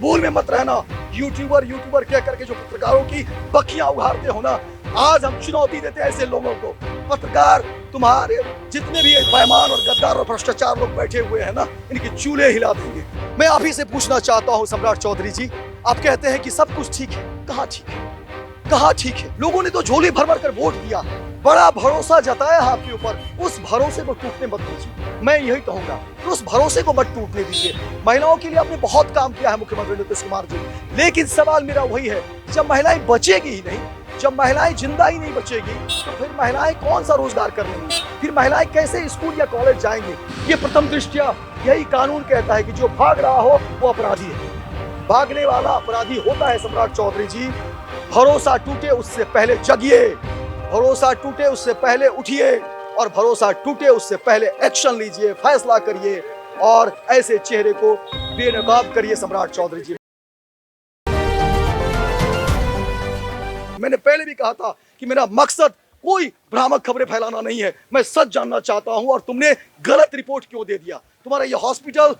भूल में मत रहना। यूट्यूबर कह करके जो पत्रकारों की बखियां उघाड़ते हो ना, आज हम चुनौती देते हैं ऐसे लोगों को। पत्रकार तुम्हारे जितने भी बेईमान और गद्दार और भ्रष्टाचार लोग बैठे हुए हैं ना, इनके चूल्हे हिला देंगे। मैं आप ही से पूछना चाहता हूं सम्राट चौधरी जी, आप कहते हैं कि सब कुछ ठीक है, कहाँ ठीक है, कहाँ ठीक है? लोगों ने तो झोली भर भर कर वोट दिया, बड़ा भरोसा जताया आपके ऊपर, उस भरोसे को टूटने मत दीजिए। मैं यही कहूंगा, उस भरोसे को मत टूटने दीजिए। महिलाओं के लिए आपने बहुत काम किया है मुख्यमंत्री नीतीश कुमार जी, लेकिन सवाल मेरा वही है, जब महिलाएं बचेगी ही नहीं, जब महिलाएं जिंदा ही नहीं बचेगी, तो फिर महिलाएं कौन सा रोजगार कर लेंगी? फिर महिलाएं कैसे स्कूल या कॉलेज जाएंगी? ये प्रथम दृष्टया यही कानून कहता है कि जो भाग रहा हो वो अपराधी है, भागने वाला अपराधी होता है। सम्राट चौधरी जी, भरोसा टूटे उससे पहले जगिए, भरोसा टूटे उससे पहले उठिए, और भरोसा टूटे उससे पहले एक्शन लीजिए, फैसला करिए और ऐसे चेहरे को बेनकाब करिए। सम्राट चौधरी जी, मैंने पहले भी कहा था कि मेरा मकसद कोई भ्रामक खबरें फैलाना नहीं है, मैं सच जानना चाहता हूं। और तुमने गलत रिपोर्ट क्यों दे दिया? तुम्हारा यह हॉस्पिटल,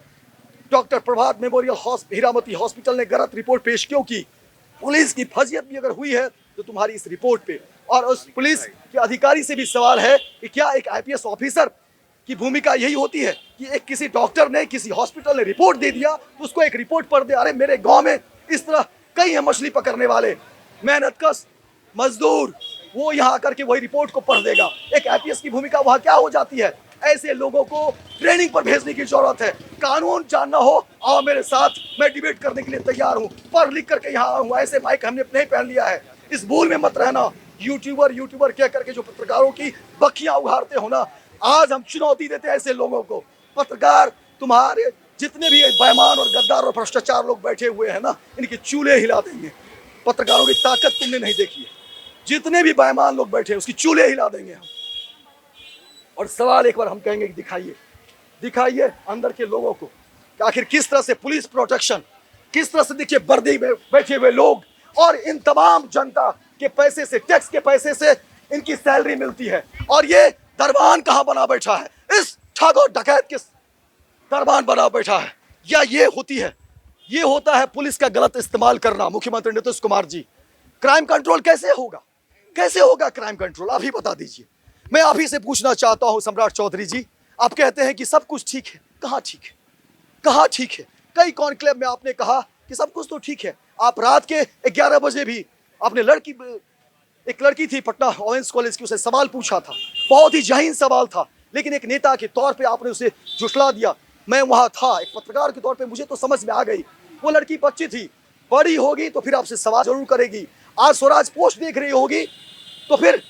डॉक्टर प्रभात मेमोरियल हीरामती हॉस्पिटल ने गलत रिपोर्ट पेश क्यों की? पुलिस की फजियत भी अगर हुई है तो तुम्हारी इस रिपोर्ट पे, और उस पुलिस के अधिकारी से भी सवाल है कि क्या एक आईपीएस ऑफिसर की भूमिका यही होती है कि एक किसी डॉक्टर ने, किसी हॉस्पिटल ने रिपोर्ट दे दिया तो उसको एक रिपोर्ट पढ़ दे? अरे मेरे गांव में इस तरह कई हैं मछली पकड़ने वाले, मेहनतकश मजदूर, वो यहाँ आकर के वही रिपोर्ट को पढ़ देगा। एक आईपीएस की भूमिका वहाँ क्या हो जाती है? ऐसे लोगों को ट्रेनिंग पर भेजने की जरूरत है। कानून जानना हो, आओ मेरे साथ, मैं डिबेट करने के लिए तैयार हूँ, पढ़ लिख करके यहाँ हूँ। ऐसे माइक हमने नहीं पहन लिया है, इस भूल में मत रहना। यूट्यूबर कह करके जो पत्रकारों की बखियां उघाड़ते हो ना, आज हम चुनौती देते हैं ऐसे लोगों को। पत्रकार तुम्हारे जितने भी बेईमान और गद्दार और भ्रष्टाचार लोग बैठे हुए हैं ना, इनके चूल्हे हिला देंगे। पत्रकारों की ताकत तुमने नहीं देखी है, जितने भी बेईमान लोग बैठे हैं उसकी चूल्हे हिला देंगे हम। और सवाल एक बार हम कहेंगे कि दिखाइए अंदर के लोगों को कि आखिर किस तरह से पुलिस प्रोटेक्शन, किस तरह से देखिए वर्दी में बैठे हुए लोग, और इन तमाम जनता के पैसे से, टैक्स के पैसे से इनकी सैलरी मिलती है, और ये दरबान कहां बना बैठा है? इस ठग और डकैत के दरबान बना बैठा है। या ये होता है पुलिस का गलत इस्तेमाल करना। मुख्यमंत्री नीतीश कुमार जी, क्राइम कंट्रोल कैसे होगा क्राइम कंट्रोल? आप ही बता दीजिए। मैं आप ही से पूछना चाहता हूं सम्राट चौधरी जी, आप कहते हैं कि सब कुछ ठीक है, कहाँ ठीक है, कहाँ ठीक है? कई कॉन्क्लेव में आपने कहा कि सब कुछ तो ठीक है। आप रात के 11 बजे भी आपने एक लड़की थी पटना ओवेंस कॉलेज की, उसे सवाल पूछा था, बहुत ही जहीन सवाल था, लेकिन एक नेता के तौर पे आपने उसे झुठला दिया। मैं वहां था, एक पत्रकार के तौर पे मुझे तो समझ में आ गई, वो लड़की बच्ची थी, बड़ी होगी तो फिर आपसे सवाल जरूर करेगी। आज स्वराज पोस्ट देख रही होगी तो फिर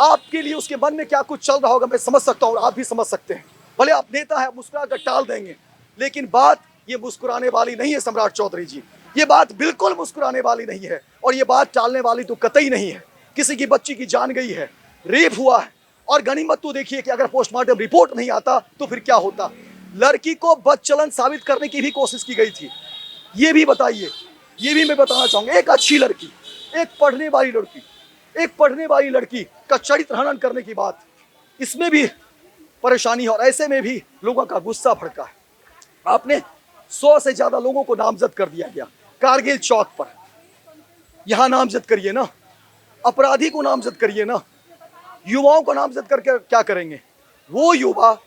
आपके लिए उसके मन में क्या कुछ चल रहा होगा मैं समझ सकता हूँ, आप भी समझ सकते हैं। भले आप नेता है, मुस्कुरा कर टाल देंगे, लेकिन बात ये मुस्कुराने वाली नहीं है सम्राट चौधरी जी, ये बात बिल्कुल मुस्कुराने वाली नहीं है, और ये बात टालने वाली तो कतई नहीं है। किसी की बच्ची की जान गई है, रेप हुआ है, और गनीमत तो देखिए कि अगर पोस्टमार्टम रिपोर्ट नहीं आता तो फिर क्या होता? लड़की को बदचलन साबित करने की भी कोशिश की गई थी। ये भी बताइए, ये भी मैं बताना चाहूंगा, एक अच्छी लड़की, एक पढ़ने वाली लड़की का चरित्र हनन करने की बात, इसमें भी परेशानी है, और ऐसे में भी लोगों का गुस्सा भड़का है। आपने 100 से ज्यादा लोगों को नामजद कर दिया गया कारगिल चौक पर। यहां नामजद करिए ना, अपराधी को नामजद करिए ना, युवाओं को नामजद करके क्या करेंगे? वो युवा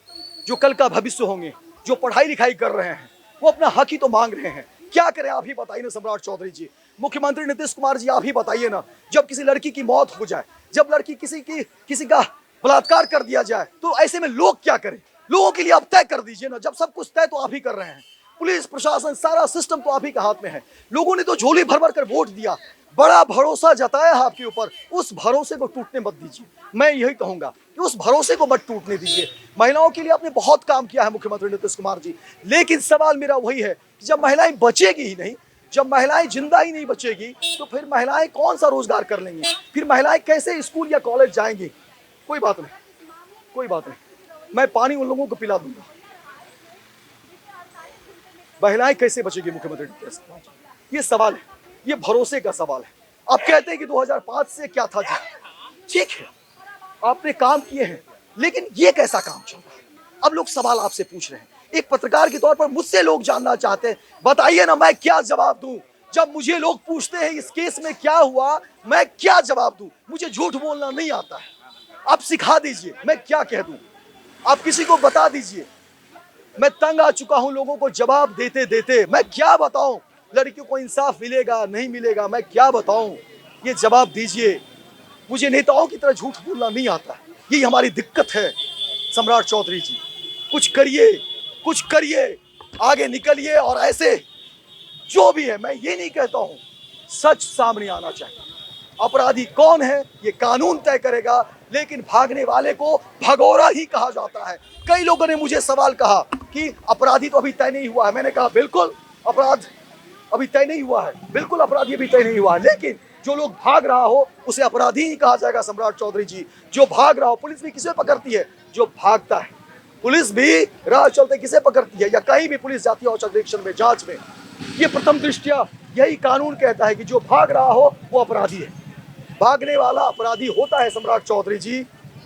जो कल का भविष्य होंगे, जो पढ़ाई लिखाई कर रहे हैं, वो अपना हक ही तो मांग रहे हैं। क्या करें आप ही बताइए ना सम्राट चौधरी जी, मुख्यमंत्री नीतीश कुमार जी, आप ही बताइए ना। जब किसी लड़की की मौत हो जाए, जब लड़की किसी का बलात्कार कर दिया जाए, तो ऐसे में लोग क्या करें? लोगों के लिए आप तय कर दीजिए ना। जब सब कुछ तय तो आप ही कर रहे हैं, पुलिस प्रशासन सारा सिस्टम तो आप ही के हाथ में है। लोगों ने तो झोली भर भर कर वोट दिया, बड़ा भरोसा जताया है आपके ऊपर, उस भरोसे को टूटने मत दीजिए। मैं यही कहूंगा कि उस भरोसे को मत टूटने दीजिए। महिलाओं के लिए आपने बहुत काम किया है मुख्यमंत्री नीतीश कुमार जी, लेकिन सवाल मेरा वही है कि जब महिलाएं बचेगी ही नहीं, जब महिलाएं जिंदा ही नहीं बचेगी, तो फिर महिलाएं कौन सा रोजगार कर लेंगी? फिर महिलाएं कैसे स्कूल या कॉलेज जाएंगी? कोई बात नहीं, मैं पानी उन लोगों को पिला दूंगा। महिलाएं कैसे बचेगी मुख्यमंत्री नीतीश कुमार जी? ये सवाल है, ये भरोसे का सवाल है। आप कहते हैं कि 2005 से क्या था जी, ठीक है, आपने काम किए हैं, लेकिन ये कैसा काम चल रहा है? अब लोग सवाल आपसे पूछ रहे हैं, एक पत्रकार के तौर पर मुझसे लोग जानना चाहते हैं, बताइए ना मैं क्या जवाब दूं। जब मुझे लोग पूछते हैं इस केस में क्या हुआ, मैं क्या जवाब दूं। मुझे झूठ बोलना नहीं आता है, आप सिखा दीजिए, मैं क्या कह दूं, आप किसी को बता दीजिए। मैं तंग आ चुका हूं लोगों को जवाब देते देते। मैं क्या बताऊं, लड़कियों को इंसाफ मिलेगा नहीं मिलेगा, मैं क्या बताऊं, ये जवाब दीजिए। मुझे नेताओं की तरह झूठ बोलना नहीं आता, यही हमारी दिक्कत है। सम्राट चौधरी जी, कुछ करिए, कुछ करिए, आगे निकलिए। और ऐसे जो भी है, मैं ये नहीं कहता हूं, सच सामने आना चाहिए। अपराधी कौन है ये कानून तय करेगा, लेकिन भागने वाले को भगोड़ा ही कहा जाता है। कई लोगों ने मुझे सवाल कहा कि अपराधी तो अभी तय नहीं हुआ है। मैंने कहा बिल्कुल अपराध अभी तय नहीं हुआ है, बिल्कुल अपराधी अभी तय नहीं हुआ है, लेकिन जो लोग भाग रहा हो उसे अपराधी ही कहा जाएगा। सम्राट चौधरी जी, जो भाग रहा हो, पुलिस भी किसे पकड़ती है, जो भागता है। पुलिस भी राह चलते किसे पकड़ती है, या कहीं भी पुलिस जाती है औचक निरीक्षण में, जांच में। ये प्रथम दृष्टया यही कानून कहता है कि जो भाग रहा हो वो अपराधी है, भागने वाला अपराधी होता है। सम्राट चौधरी जी,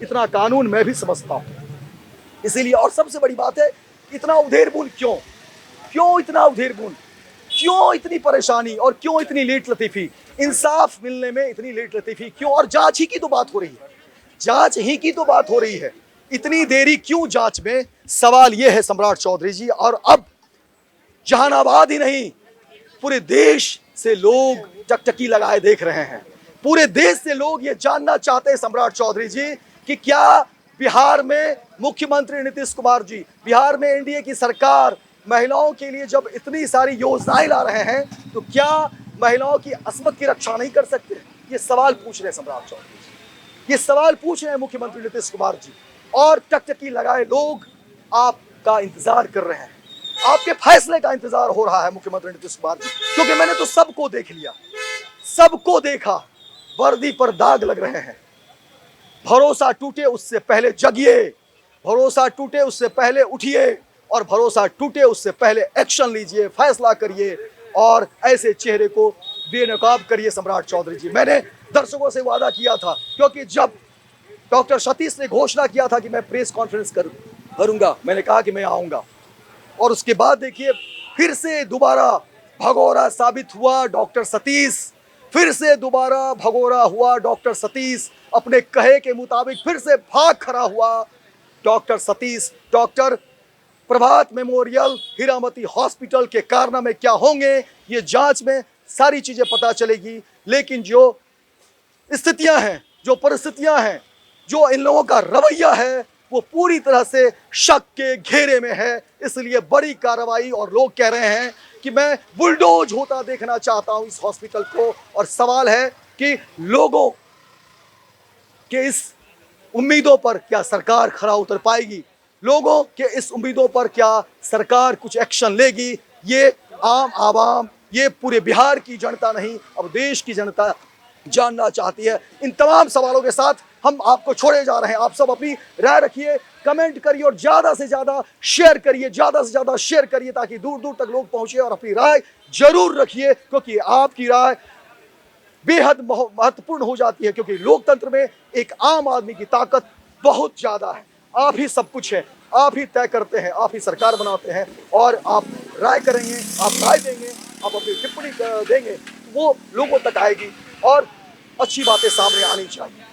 इतना कानून मैं भी समझता हूं। इसीलिए, और सबसे बड़ी बात है, इतना उधेड़-बुन क्यों, क्यों इतना उधेड़-बुन, क्यों इतनी परेशानी, और क्यों इतनी लेट लतीफी, इंसाफ मिलने में इतनी लेट लतीफी क्यों। और जांच ही की तो बात हो रही है, जांच ही की तो बात हो रही है, इतनी देरी क्यों जांच में, सवाल यह है सम्राट चौधरी जी। और अब जहानाबाद ही नहीं, पूरे देश से लोग टकटकी लगाए देख रहे हैं। पूरे देश से लोग ये जानना चाहते हैं सम्राट चौधरी जी कि क्या बिहार में मुख्यमंत्री नीतीश कुमार जी, बिहार में एनडीए की सरकार महिलाओं के लिए जब इतनी सारी योजनाएं ला रहे हैं, तो क्या महिलाओं की अस्मत की रक्षा नहीं कर सकते। ये सवाल पूछ रहे हैं सम्राट चौधरी जी, ये सवाल पूछ रहे हैं मुख्यमंत्री नीतीश कुमार जी। और टकटकी लगाए लोग आपका इंतजार कर रहे हैं, आपके फैसले का इंतजार हो रहा है मुख्यमंत्री नीतीश कुमार जी। क्योंकि मैंने तो सबको देख लिया, सबको देखा, वर्दी पर दाग लग रहे हैं। भरोसा टूटे उससे पहले जगिए, भरोसा टूटे उससे पहले उठिए, और भरोसा टूटे उससे पहले एक्शन लीजिए, फैसला करिए, और ऐसे चेहरे को बेनकाब करिए। सम्राट चौधरी जी, मैंने दर्शकों से वादा किया था, क्योंकि जब डॉक्टर सतीश ने घोषणा किया था कि मैं प्रेस कॉन्फ्रेंस करूंगा, मैंने कहा कि मैं आऊंगा। और उसके बाद देखिए, फिर से दोबारा भगोड़ा साबित हुआ डॉक्टर सतीश, फिर से दोबारा भगोड़ा हुआ डॉक्टर सतीश। अपने कहे के मुताबिक फिर से भाग खड़ा हुआ डॉक्टर सतीश। डॉक्टर प्रभात मेमोरियल हीरामती हॉस्पिटल के कारनामे क्या होंगे, ये जांच में सारी चीजें पता चलेगी। लेकिन जो स्थितियां हैं, जो परिस्थितियां हैं, जो इन लोगों का रवैया है, वो पूरी तरह से शक के घेरे में है। इसलिए बड़ी कार्रवाई, और लोग कह रहे हैं कि मैं बुलडोज होता देखना चाहता हूं इस हॉस्पिटल को। और सवाल है कि लोगों के इस उम्मीदों पर क्या सरकार खरा उतर पाएगी, लोगों के इस उम्मीदों पर क्या सरकार कुछ एक्शन लेगी। ये आम आवाम, ये पूरे बिहार की जनता नहीं, अब देश की जनता जानना चाहती है। इन तमाम सवालों के साथ हम आपको छोड़े जा रहे हैं। आप सब अपनी राय रखिए, कमेंट करिए, और ज्यादा से ज्यादा शेयर करिए, ज्यादा से ज्यादा शेयर करिए, ताकि दूर दूर तक लोग पहुंचे। और अपनी राय जरूर रखिए, क्योंकि आपकी राय बेहद महत्वपूर्ण हो जाती है। क्योंकि लोकतंत्र में एक आम आदमी की ताकत बहुत ज्यादा है। आप ही सब कुछ है, आप ही तय करते हैं, आप ही सरकार बनाते हैं। और आप राय करेंगे, आप राय देंगे, आप अपनी टिप्पणी देंगे, वो लोगों तक आएगी और अच्छी बातें सामने आनी चाहिए।